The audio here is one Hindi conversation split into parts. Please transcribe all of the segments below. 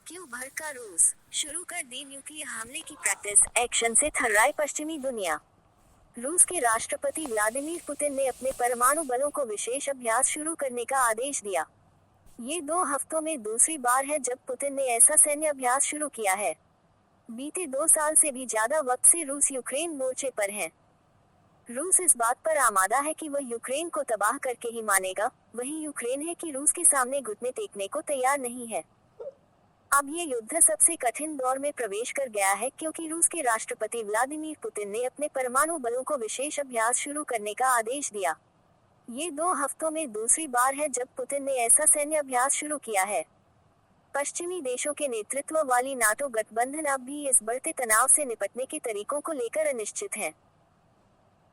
क्यों भड़का रूस, शुरू कर दी न्यूक्लियर हमले की प्रैक्टिस, एक्शन से थर्राई पश्चिमी दुनिया। रूस के राष्ट्रपति व्लादिमीर पुतिन ने अपने परमाणु बलों को विशेष अभ्यास शुरू करने का आदेश दिया। ये 2 हफ्तों में दूसरी बार है जब पुतिन ने ऐसा सैन्य अभ्यास शुरू किया है। बीते 2 साल से भी ज्यादा वक्त से रूस यूक्रेन मोर्चे पर है। रूस इस बात पर आमादा है कि वह यूक्रेन को तबाह करके ही मानेगा, वहीं यूक्रेन है कि रूस के सामने घुटने टेकने को तैयार नहीं है। अब ये युद्ध सबसे कठिन दौर में प्रवेश कर गया है क्योंकि रूस के राष्ट्रपति व्लादिमीर पुतिन ने अपने परमाणु बलों को विशेष अभ्यास शुरू करने का आदेश दिया। ये 2 हफ्तों में दूसरी बार है जब पुतिन ने ऐसा सैन्य अभ्यास शुरू किया है। पश्चिमी देशों के नेतृत्व वाली नाटो गठबंधन अब भी इस बढ़ते तनाव से निपटने के तरीकों को लेकर अनिश्चित है।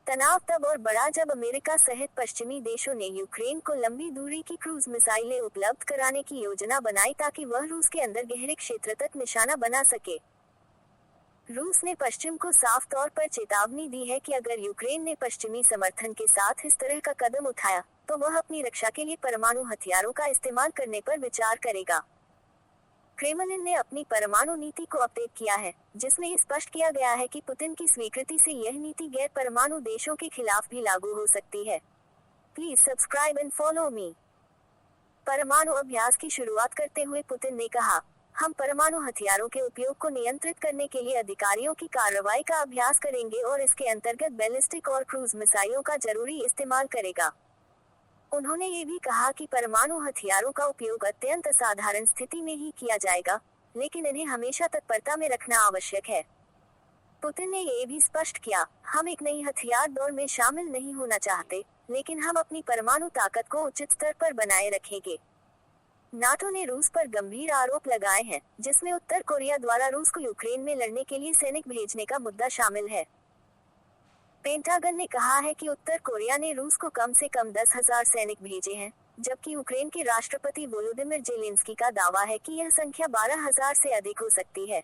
तनाव तब और बढ़ा जब अमेरिका सहित पश्चिमी देशों ने यूक्रेन को लंबी दूरी की क्रूज मिसाइलें उपलब्ध कराने की योजना बनाई ताकि वह रूस के अंदर गहरे क्षेत्र तक निशाना बना सके। रूस ने पश्चिम को साफ तौर पर चेतावनी दी है कि अगर यूक्रेन ने पश्चिमी समर्थन के साथ इस तरह का कदम उठाया, तो वह अपनी रक्षा के लिए परमाणु हथियारों का इस्तेमाल करने पर विचार करेगा। क्रेमलिन ने अपनी परमाणु नीति को अपडेट किया है, जिसमें यह स्पष्ट किया गया है कि पुतिन की स्वीकृति से यह नीति गैर परमाणु देशों के खिलाफ भी लागू हो सकती है। Please subscribe and follow me. परमाणु अभ्यास की शुरुआत करते हुए पुतिन ने कहा, हम परमाणु हथियारों के उपयोग को नियंत्रित करने के लिए अधिकारियों की कार्रवाई का अभ्यास करेंगे और इसके अंतर्गत बैलिस्टिक और क्रूज मिसाइलों का जरूरी इस्तेमाल करेगा। उन्होंने ये भी कहा कि परमाणु हथियारों का उपयोग अत्यंत असाधारण स्थिति में ही किया जाएगा, लेकिन इन्हें हमेशा तत्परता में रखना आवश्यक है। पुतिन ने ये भी स्पष्ट किया, हम एक नई हथियार दौड़ में शामिल नहीं होना चाहते, लेकिन हम अपनी परमाणु ताकत को उचित स्तर पर बनाए रखेंगे। नाटो ने रूस पर गंभीर आरोप लगाए हैं, जिसमें उत्तर कोरिया द्वारा रूस को यूक्रेन में लड़ने के लिए सैनिक भेजने का मुद्दा शामिल है। पेंटागन ने कहा है कि उत्तर कोरिया ने रूस को कम से कम 10,000 सैनिक भेजे हैं, जबकि यूक्रेन के राष्ट्रपति वोलोदिमिर जेलेंस्की का दावा है कि यह संख्या 12,000 से अधिक हो सकती है।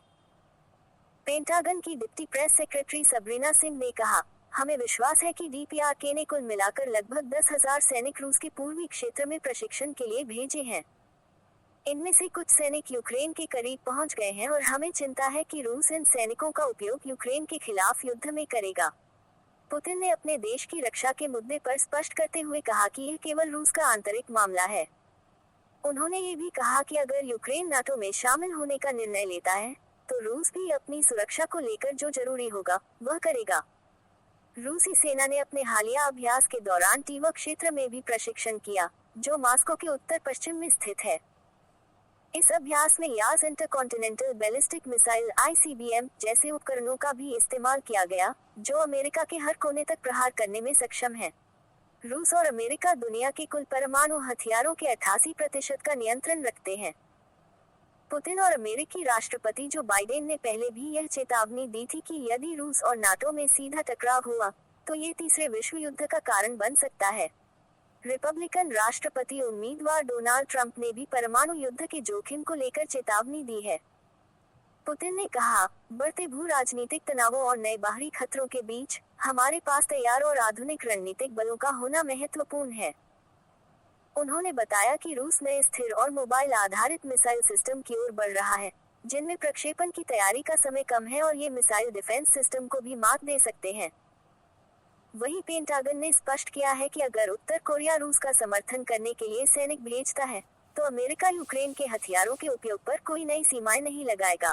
पेंटागन की deputy press secretary Sabrina Singh ने कहा, हमें विश्वास है कि डीपीआरके ने कुल मिलाकर लगभग 10,000 सैनिक रूस के पूर्वी क्षेत्र में प्रशिक्षण के लिए भेजे हैं। इनमें से कुछ सैनिक यूक्रेन के करीब पहुंच गए हैं और हमें चिंता है कि रूस इन सैनिकों का उपयोग यूक्रेन के खिलाफ युद्ध में करेगा। पुतिन ने अपने देश की रक्षा के मुद्दे पर स्पष्ट करते हुए कहा कि यह केवल रूस का आंतरिक मामला है। उन्होंने ये भी कहा कि अगर यूक्रेन नाटो में शामिल होने का निर्णय लेता है, तो रूस भी अपनी सुरक्षा को लेकर जो जरूरी होगा, वह करेगा। रूसी सेना ने अपने हालिया अभ्यास के दौरान टीवा क्षेत्र में भी प्रशिक्षण किया, जो मॉस्को के उत्तर पश्चिम में स्थित है। इस अभ्यास में याज इंटरकॉन्टिनेंटल बैलिस्टिक मिसाइल (ICBM) जैसे उपकरणों का भी इस्तेमाल किया गया, जो अमेरिका के हर कोने तक प्रहार करने में सक्षम है। रूस और अमेरिका दुनिया के कुल परमाणु हथियारों के 88% का नियंत्रण रखते हैं। पुतिन और अमेरिकी राष्ट्रपति जो बाइडेन ने पहले भी यह चेतावनी दी थी कि यदि रूस और नाटो में सीधा टकराव हुआ, तो ये तीसरे विश्व युद्ध का कारण बन सकता है। रिपब्लिकन राष्ट्रपति उम्मीदवार डोनाल्ड ट्रंप ने भी परमाणु युद्ध के जोखिम को लेकर चेतावनी दी है। पुतिन ने कहा, बढ़ते भू राजनीतिक तनावों और नए बाहरी खतरों के बीच हमारे पास तैयार और आधुनिक रणनीतिक बलों का होना महत्वपूर्ण है। उन्होंने बताया कि रूस नए स्थिर और मोबाइल आधारित मिसाइल सिस्टम की ओर बढ़ रहा है, जिनमें प्रक्षेपण की तैयारी का समय कम है और ये मिसाइल डिफेंस सिस्टम को भी मात दे सकते हैं। वहीं पेंटागन ने स्पष्ट किया है कि अगर उत्तर कोरिया रूस का समर्थन करने के लिए सैनिक भेजता है, तो अमेरिका यूक्रेन के हथियारों के उपयोग पर कोई नई सीमाएं नहीं लगाएगा।